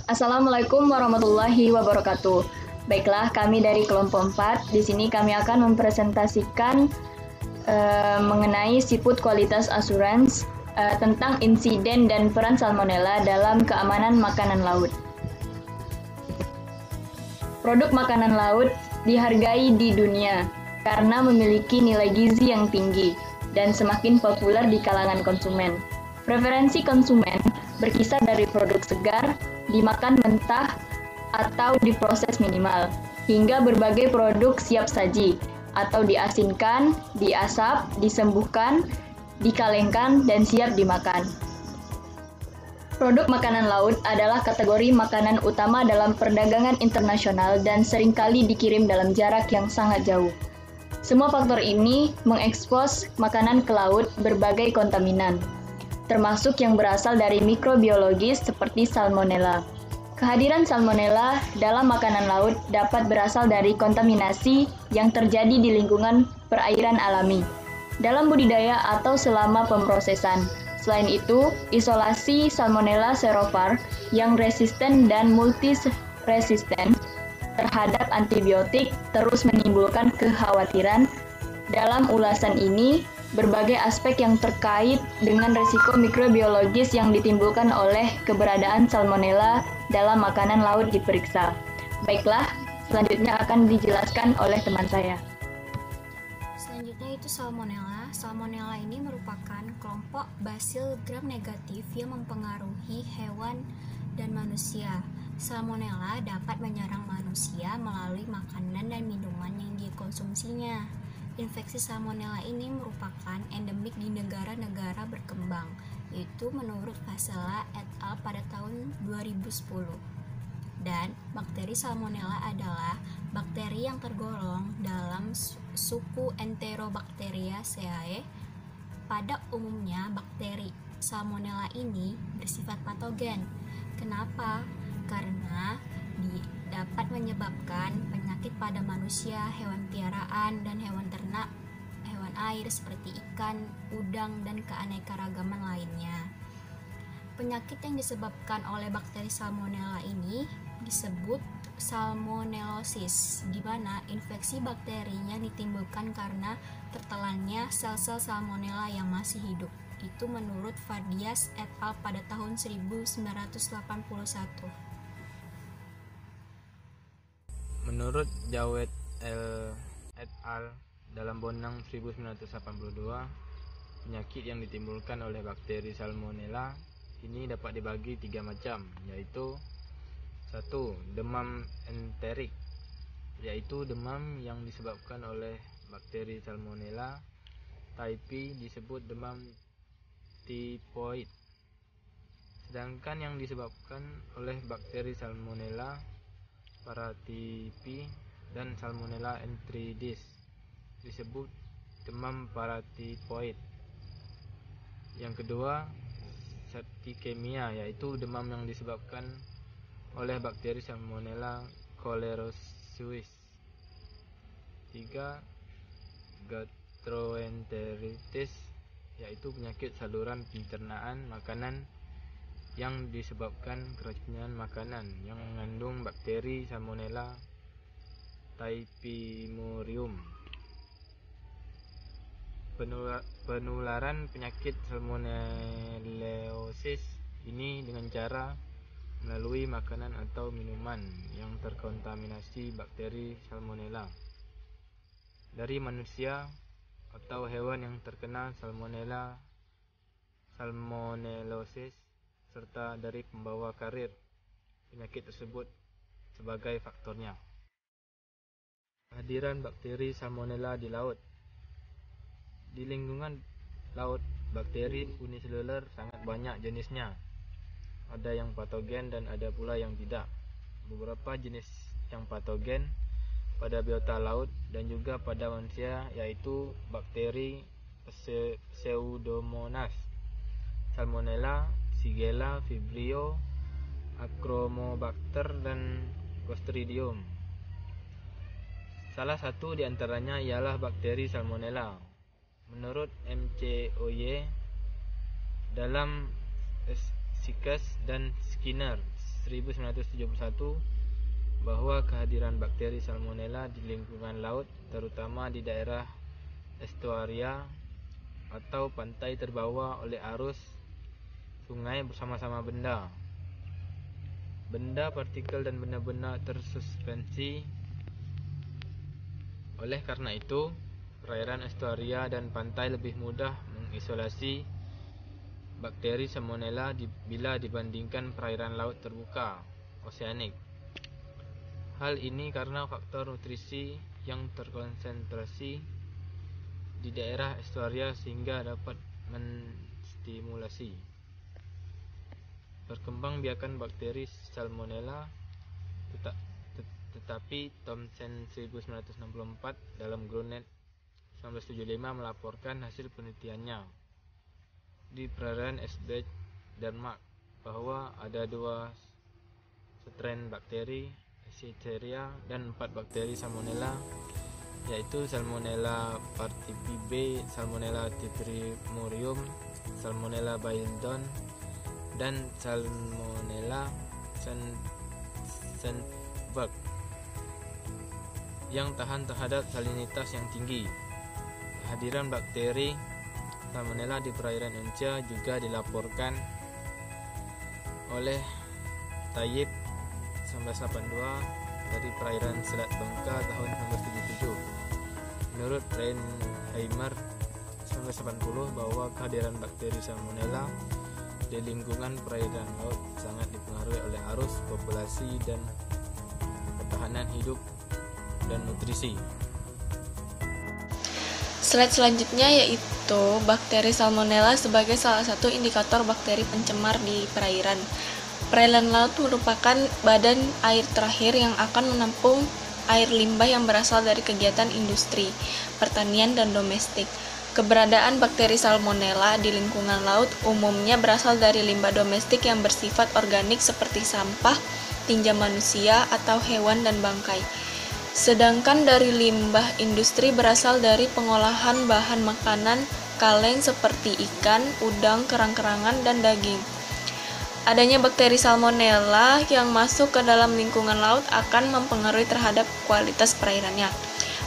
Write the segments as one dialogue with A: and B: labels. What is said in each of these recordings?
A: Assalamualaikum warahmatullahi wabarakatuh. Baiklah, kami dari kelompok 4. Di sini kami akan mempresentasikan mengenai siput kualitas assurance tentang insiden dan peran salmonella dalam keamanan makanan laut. Produk makanan laut dihargai di dunia karena memiliki nilai gizi yang tinggi dan semakin populer di kalangan konsumen. Preferensi konsumen berkisar dari produk segar, dimakan mentah, atau diproses minimal, hingga berbagai produk siap saji, atau diasinkan, diasap, disembuhkan, dikalengkan, dan siap dimakan. Produk makanan laut adalah kategori makanan utama dalam perdagangan internasional dan seringkali dikirim dalam jarak yang sangat jauh. Semua faktor ini mengekspos makanan ke laut berbagai kontaminan, termasuk yang berasal dari mikrobiologis seperti salmonella. Kehadiran salmonella dalam makanan laut dapat berasal dari kontaminasi yang terjadi di lingkungan perairan alami, dalam budidaya atau selama pemrosesan. Selain itu, isolasi Salmonella serovar yang resisten dan multiresisten terhadap antibiotik terus menimbulkan kekhawatiran. Dalam ulasan ini, berbagai aspek yang terkait dengan risiko mikrobiologis yang ditimbulkan oleh keberadaan Salmonella dalam makanan laut diperiksa. Baiklah, selanjutnya akan dijelaskan oleh teman saya.
B: Selanjutnya itu Salmonella. Salmonella ini merupakan kelompok basil gram negatif yang mempengaruhi hewan dan manusia. Salmonella dapat menyerang manusia melalui makanan dan minuman yang dikonsumsinya. Infeksi Salmonella ini merupakan endemik di negara-negara berkembang, yaitu menurut Vasella et al. Pada tahun 2010. Dan bakteri Salmonella adalah bakteri yang tergolong dalam suku Enterobacteriaceae. Pada umumnya, bakteri Salmonella ini bersifat patogen. Kenapa? Karena dapat menyebabkan penyakit pada manusia, hewan piaraan, dan hewan ternak, hewan air seperti ikan, udang, dan keanekaragaman lainnya. Penyakit yang disebabkan oleh bakteri Salmonella ini disebut salmonellosis, di mana infeksi bakterinya ditimbulkan karena tertelannya sel-sel Salmonella yang masih hidup. Itu menurut Fardias et al. Pada tahun 1981.
C: Menurut Jawed et al. Dalam Bonang 1982, penyakit yang ditimbulkan oleh bakteri Salmonella ini dapat dibagi 3 macam, yaitu 1. Demam enterik, yaitu demam yang disebabkan oleh bakteri Salmonella typhi, disebut demam tipoid. Sedangkan yang disebabkan oleh bakteri Salmonella paratyphi dan Salmonella enteritidis disebut demam paratyphoid. Yang kedua, septikemia, yaitu demam yang disebabkan oleh bakteri Salmonella choleraesus. 3. Gastroenteritis, yaitu penyakit saluran pencernaan makanan yang disebabkan keracunan makanan yang mengandung bakteri Salmonella typhimurium. Penularan penyakit salmonellosis ini dengan cara melalui makanan atau minuman yang terkontaminasi bakteri Salmonella dari manusia atau hewan yang terkena salmonellosis, serta dari pembawa karir penyakit tersebut sebagai faktornya. Kehadiran bakteri Salmonella di laut. Di lingkungan laut, bakteri uniseluler sangat banyak jenisnya. Ada yang patogen dan ada pula yang tidak. Beberapa jenis yang patogen pada biota laut dan juga pada manusia yaitu bakteri Pseudomonas, Salmonella, Shigella, Vibrio, Achromobacter, dan Clostridium. Salah satu di antaranya ialah bakteri Salmonella. Menurut MCOY, dalam Sikes dan Skinner 1971 bahwa kehadiran bakteri Salmonella di lingkungan laut, terutama di daerah estuaria atau pantai terbawa oleh arus sungai bersama-sama benda, partikel dan benda-benda tersuspensi. Oleh karena itu, perairan estuaria dan pantai lebih mudah mengisolasi bakteri Salmonella bila dibandingkan perairan laut terbuka, oceanic. Hal ini karena faktor nutrisi yang terkonsentrasi di daerah estuaria sehingga dapat menstimulasi perkembangbiakan bakteri Salmonella. Tetapi Thomson 1964 dalam Gronet 1975 melaporkan hasil penelitiannya di perairan Esbjerg, Denmark, bahwa ada 2 strain bakteri Escherichia dan 4 bakteri Salmonella, yaitu Salmonella partypiae, Salmonella typhimurium, Salmonella Bindon, dan Salmonella Sandberg yang tahan terhadap salinitas yang tinggi. Kehadiran bakteri Salmonella di perairan Indonesia juga dilaporkan oleh Tayyip 1982 dari perairan Selat Bangka tahun 1977. Menurut Reinheimer 1980 bahwa kehadiran bakteri Salmonella di lingkungan perairan laut sangat dipengaruhi oleh arus populasi dan ketahanan hidup dan nutrisi.
D: Slide selanjutnya yaitu bakteri Salmonella sebagai salah satu indikator bakteri pencemar di perairan. Perairan laut merupakan badan air terakhir yang akan menampung air limbah yang berasal dari kegiatan industri, pertanian, dan domestik. Keberadaan bakteri Salmonella di lingkungan laut umumnya berasal dari limbah domestik yang bersifat organik seperti sampah, tinja manusia, atau hewan dan bangkai. Sedangkan dari limbah industri berasal dari pengolahan bahan makanan kaleng seperti ikan, udang, kerang-kerangan, dan daging. Adanya bakteri Salmonella yang masuk ke dalam lingkungan laut akan mempengaruhi terhadap kualitas perairannya.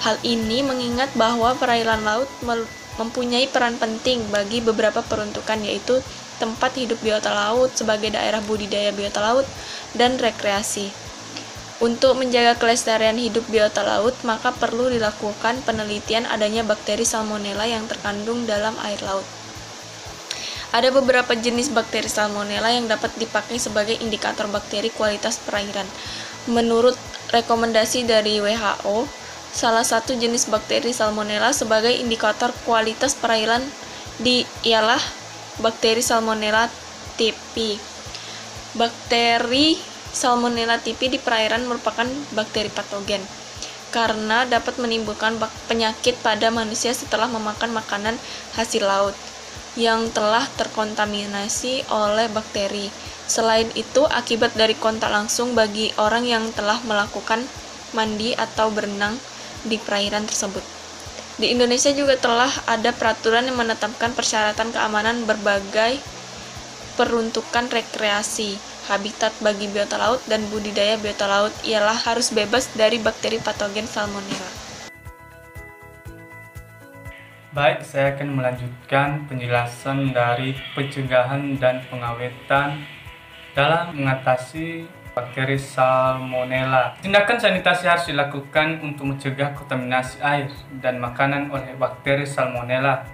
D: Hal ini mengingat bahwa perairan laut mempunyai peran penting bagi beberapa peruntukan, yaitu tempat hidup biota laut sebagai daerah budidaya biota laut dan rekreasi. Untuk menjaga kelestarian hidup biota laut, maka perlu dilakukan penelitian adanya bakteri Salmonella yang terkandung dalam air laut. Ada beberapa jenis bakteri Salmonella yang dapat dipakai sebagai indikator bakteri kualitas perairan. Menurut rekomendasi dari WHO, salah satu jenis bakteri Salmonella sebagai indikator kualitas perairan ialah bakteri Salmonella typhi. Bakteri Salmonella typhi di perairan merupakan bakteri patogen karena dapat menimbulkan penyakit pada manusia setelah memakan makanan hasil laut yang telah terkontaminasi oleh bakteri. Selain itu, akibat dari kontak langsung bagi orang yang telah melakukan mandi atau berenang di perairan tersebut. Di Indonesia juga telah ada peraturan yang menetapkan persyaratan keamanan berbagai peruntukan rekreasi. Habitat bagi biota laut dan budidaya biota laut ialah harus bebas dari bakteri patogen Salmonella.
E: Baik, saya akan melanjutkan penjelasan dari pencegahan dan pengawetan dalam mengatasi bakteri Salmonella. Tindakan sanitasi harus dilakukan untuk mencegah kontaminasi air dan makanan oleh bakteri Salmonella,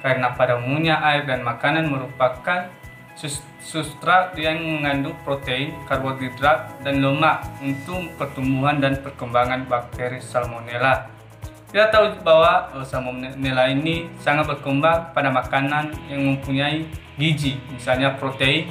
E: karena pada umumnya air dan makanan merupakan substrat yang mengandung protein, karbohidrat, dan lemak untuk pertumbuhan dan perkembangan bakteri Salmonella. Kita tahu bahwa Salmonella ini sangat berkembang pada makanan yang mempunyai gizi, misalnya protein,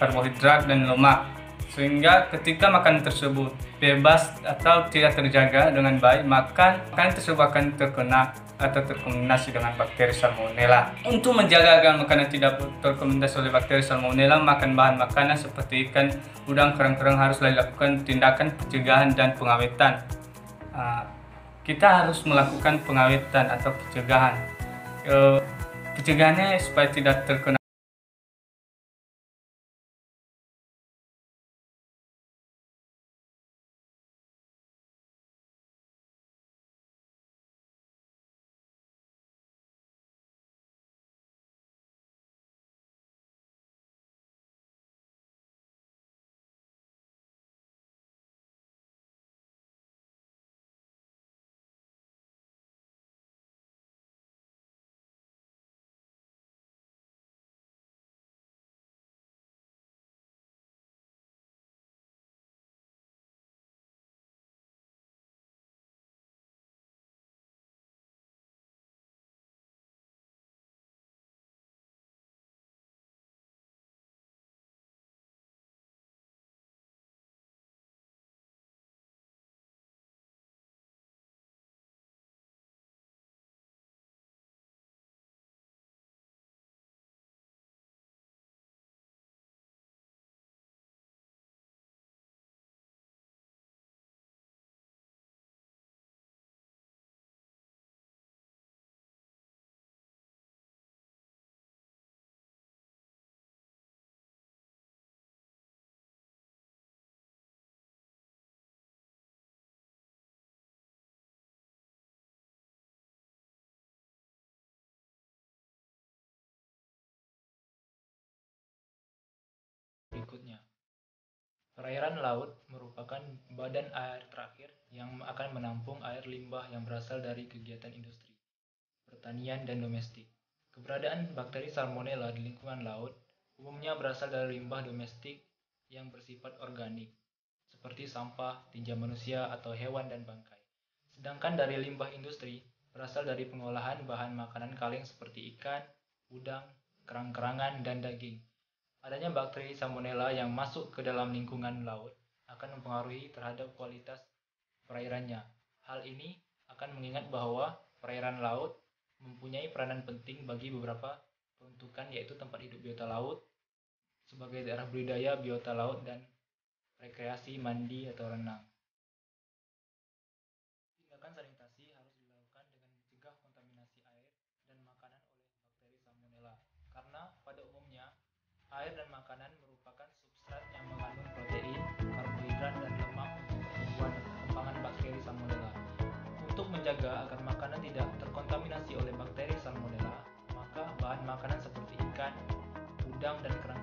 E: karbohidrat, dan lemak. Sehingga ketika makanan tersebut bebas atau tidak terjaga dengan baik, maka makanan tersebut akan terkena atau terkontaminasi dengan bakteri Salmonella. Untuk menjaga agar makanan tidak terkontaminasi oleh bakteri Salmonella, makan bahan makanan seperti ikan, udang, kerang-kerang harus dilakukan tindakan pencegahan dan pengawetan. Kita harus melakukan pengawetan atau pencegahan. Pencegahannya supaya tidak terkena
F: Perairan laut merupakan badan air terakhir yang akan menampung air limbah yang berasal dari kegiatan industri, pertanian, dan domestik. Keberadaan bakteri Salmonella di lingkungan laut umumnya berasal dari limbah domestik yang bersifat organik, seperti sampah, tinja manusia atau hewan dan bangkai. Sedangkan dari limbah industri berasal dari pengolahan bahan makanan kaleng seperti ikan, udang, kerang-kerangan, dan daging. Adanya bakteri Salmonella yang masuk ke dalam lingkungan laut akan mempengaruhi terhadap kualitas perairannya. Hal ini akan mengingat bahwa perairan laut mempunyai peranan penting bagi beberapa peruntukan, yaitu tempat hidup biota laut, sebagai daerah budidaya biota laut, dan rekreasi mandi atau renang. Tindakan sanitasi harus dilakukan dengan mencegah kontaminasi air dan makanan oleh bakteri Salmonella, karena pada umumnya air dan makanan merupakan substrat yang mengandung protein, karbohidrat, dan lemak untuk pertumbuhan dan perkembangan bakteri Salmonella. Untuk menjaga agar makanan tidak terkontaminasi oleh bakteri Salmonella, maka bahan makanan seperti ikan, udang, dan kerang